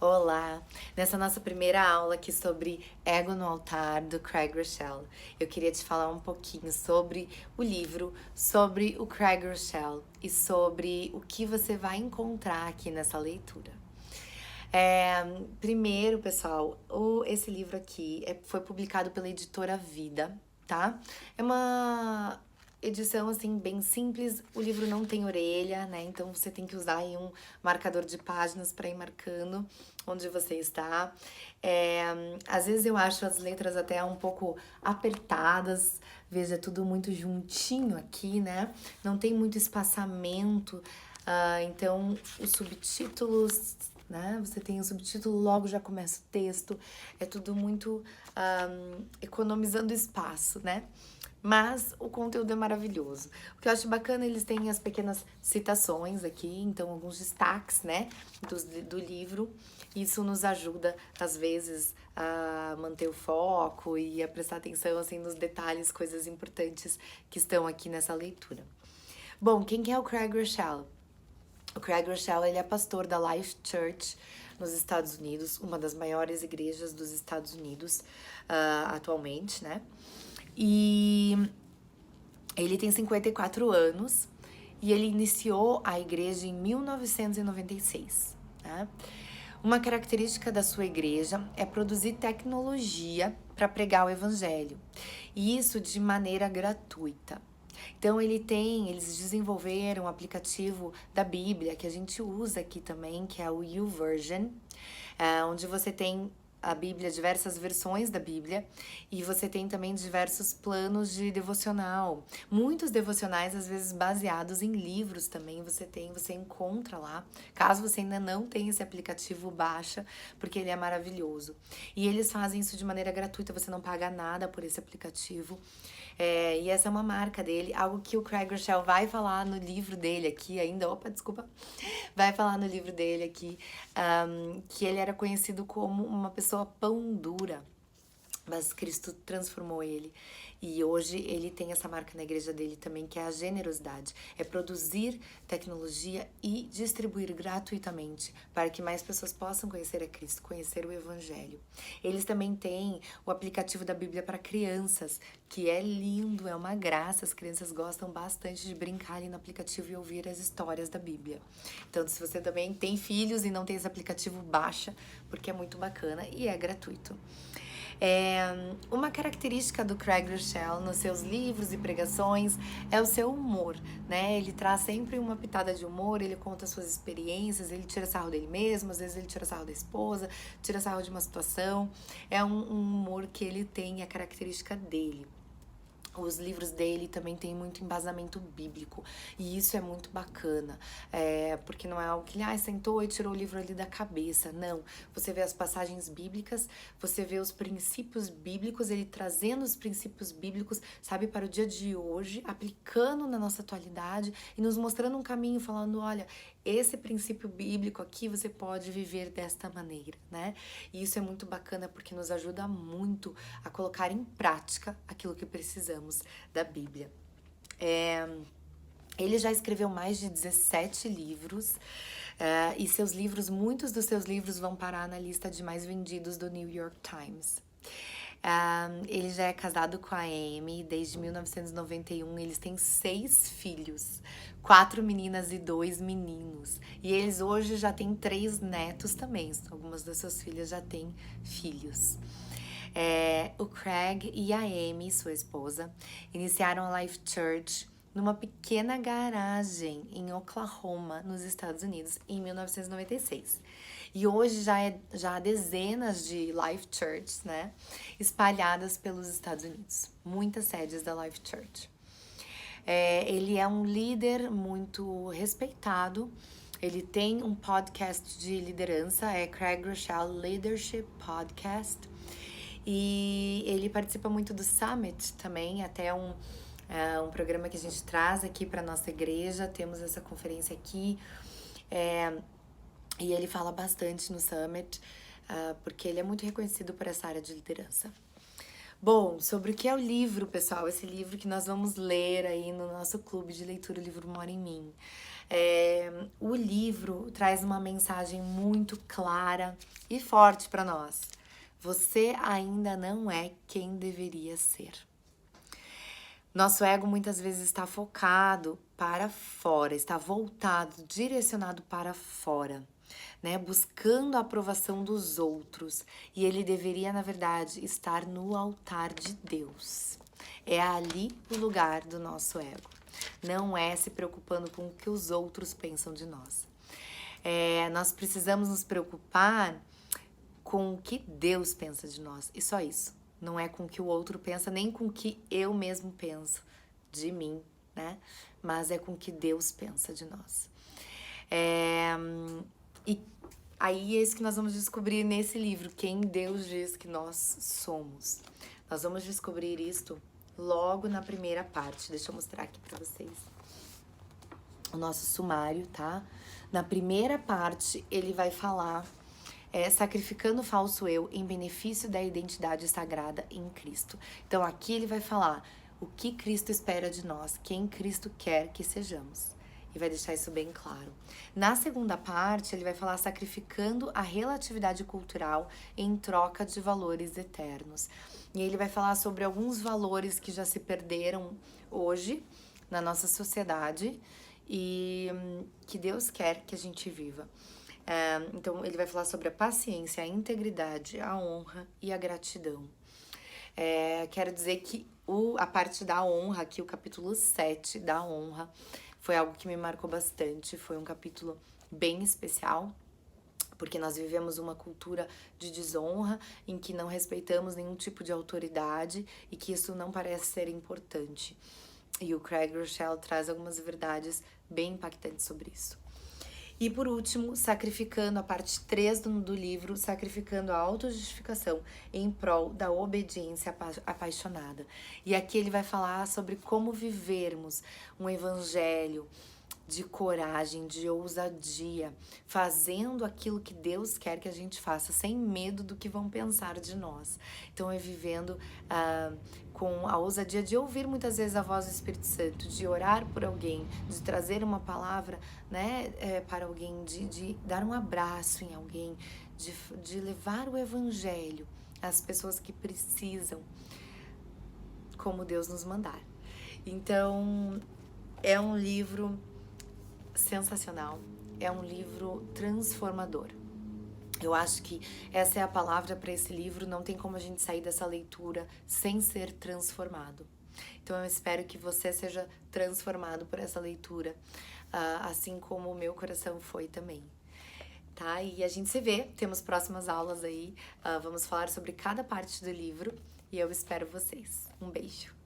Olá! Nessa nossa primeira aula aqui sobre Ego no Altar, do Craig Rochelle, eu queria te falar um pouquinho sobre o livro, sobre o Craig Rochelle e sobre o que você vai encontrar aqui nessa leitura. Primeiro, pessoal, esse livro aqui foi publicado pela editora Vida, tá? É uma edição, assim, bem simples. O livro não tem orelha, né? Então, você tem que usar aí um marcador de páginas para ir marcando onde você está. Às vezes eu acho as letras até um pouco apertadas. Veja, é tudo muito juntinho aqui, né? Não tem muito espaçamento. Então, os subtítulos, né? Você tem o subtítulo, logo já começa o texto. É tudo muito economizando espaço, né? Mas o conteúdo é maravilhoso. O que eu acho bacana, eles têm as pequenas citações aqui, então alguns destaques, né, do livro. Isso nos ajuda, às vezes, a manter o foco e a prestar atenção, assim, nos detalhes, coisas importantes que estão aqui nessa leitura. Bom, quem que é o Craig Rochelle? O Craig Rochelle, ele é pastor da Life Church nos Estados Unidos, uma das maiores igrejas dos Estados Unidos atualmente, né? E ele tem 54 anos e ele iniciou a igreja em 1996, né? Uma característica da sua igreja é produzir tecnologia para pregar o evangelho, e isso de maneira gratuita. Então eles desenvolveram um aplicativo da Bíblia que a gente usa aqui também, que é o YouVersion, onde você tem a Bíblia, diversas versões da Bíblia, e você tem também diversos planos de devocional. Muitos devocionais, às vezes, baseados em livros também, você encontra lá. Caso você ainda não tenha esse aplicativo, baixa, porque ele é maravilhoso. E eles fazem isso de maneira gratuita, você não paga nada por esse aplicativo. E essa é uma marca dele, algo que o Craig Rochelle vai falar no livro dele aqui ainda. Opa, desculpa. Vai falar no livro dele aqui que ele era conhecido como uma pessoa pão dura, mas Cristo transformou ele. E hoje ele tem essa marca na igreja dele também, que é a generosidade. É produzir tecnologia e distribuir gratuitamente para que mais pessoas possam conhecer a Cristo, conhecer o Evangelho. Eles também têm o aplicativo da Bíblia para crianças, que é lindo, é uma graça. As crianças gostam bastante de brincar ali no aplicativo e ouvir as histórias da Bíblia. Então, se você também tem filhos e não tem esse aplicativo, baixa, porque é muito bacana e é gratuito. Uma característica do Craig Rochelle nos seus livros e pregações é o seu humor, né? Ele traz sempre uma pitada de humor, ele conta suas experiências, ele tira sarro dele mesmo, às vezes ele tira sarro da esposa, tira sarro de uma situação. É um humor que ele tem, a característica dele. Os livros dele também têm muito embasamento bíblico, e isso é muito bacana, porque não é algo que ele sentou e tirou o livro ali da cabeça, não. Você vê as passagens bíblicas, você vê os princípios bíblicos, ele trazendo os princípios bíblicos, sabe, para o dia de hoje, aplicando na nossa atualidade e nos mostrando um caminho, falando, olha, esse princípio bíblico aqui você pode viver desta maneira, né? E isso é muito bacana porque nos ajuda muito a colocar em prática aquilo que precisamos da Bíblia. Ele já escreveu mais de 17 livros e muitos dos seus livros vão parar na lista de mais vendidos do New York Times. Ele já é casado com a Amy desde 1991. Eles têm 6 filhos, 4 meninas e 2 meninos. E eles hoje já têm 3 netos também. Algumas das suas filhas já têm filhos. O Craig e a Amy, sua esposa, iniciaram a Life Church numa pequena garagem em Oklahoma, nos Estados Unidos, em 1996. E hoje já há dezenas de Life Churches, né, espalhadas pelos Estados Unidos. Muitas sedes da Life Church. Ele é um líder muito respeitado. Ele tem um podcast de liderança, é Craig Rochelle Leadership Podcast. E ele participa muito do Summit também, até um programa que a gente traz aqui para nossa igreja. Temos essa conferência aqui. E ele fala bastante no Summit, porque ele é muito reconhecido por essa área de liderança. Bom, sobre o que é o livro, pessoal, esse livro que nós vamos ler aí no nosso clube de leitura, o livro Mora em Mim. O livro traz uma mensagem muito clara e forte para nós. Você ainda não é quem deveria ser. Nosso ego muitas vezes está focado para fora, está voltado, direcionado para fora, né? Buscando a aprovação dos outros. E ele deveria, na verdade, estar no altar de Deus. É ali o lugar do nosso ego. Não é se preocupando com o que os outros pensam de nós. Nós precisamos nos preocupar com o que Deus pensa de nós. E só isso. Não é com o que o outro pensa, nem com o que eu mesmo penso de mim, né? Mas é com o que Deus pensa de nós. E aí é isso que nós vamos descobrir nesse livro, quem Deus diz que nós somos. Nós vamos descobrir isto logo na primeira parte. Deixa eu mostrar aqui pra vocês o nosso sumário, tá? Na primeira parte, ele vai falar sacrificando o falso eu em benefício da identidade sagrada em Cristo. Então aqui ele vai falar o que Cristo espera de nós, quem Cristo quer que sejamos. E vai deixar isso bem claro. Na segunda parte, ele vai falar sacrificando a relatividade cultural em troca de valores eternos. E ele vai falar sobre alguns valores que já se perderam hoje na nossa sociedade e que Deus quer que a gente viva. Então, ele vai falar sobre a paciência, a integridade, a honra e a gratidão. Quero dizer que a parte da honra, aqui o capítulo 7 da honra, foi algo que me marcou bastante. Foi um capítulo bem especial, porque nós vivemos uma cultura de desonra em que não respeitamos nenhum tipo de autoridade e que isso não parece ser importante. E o Craig Rochelle traz algumas verdades bem impactantes sobre isso. E por último, sacrificando a parte 3 do livro, sacrificando a autojustificação em prol da obediência apaixonada. E aqui ele vai falar sobre como vivermos um evangelho de coragem, de ousadia, fazendo aquilo que Deus quer que a gente faça, sem medo do que vão pensar de nós. Então é vivendo com a ousadia de ouvir muitas vezes a voz do Espírito Santo, de orar por alguém, de trazer uma palavra, né, para alguém, de dar um abraço em alguém, de levar o evangelho às pessoas que precisam, como Deus nos mandar. Então, é um livro sensacional, é um livro transformador. Eu acho que essa é a palavra para esse livro, não tem como a gente sair dessa leitura sem ser transformado. Então eu espero que você seja transformado por essa leitura, assim como o meu coração foi também. Tá? E a gente se vê, temos próximas aulas aí, vamos falar sobre cada parte do livro e eu espero vocês. Um beijo!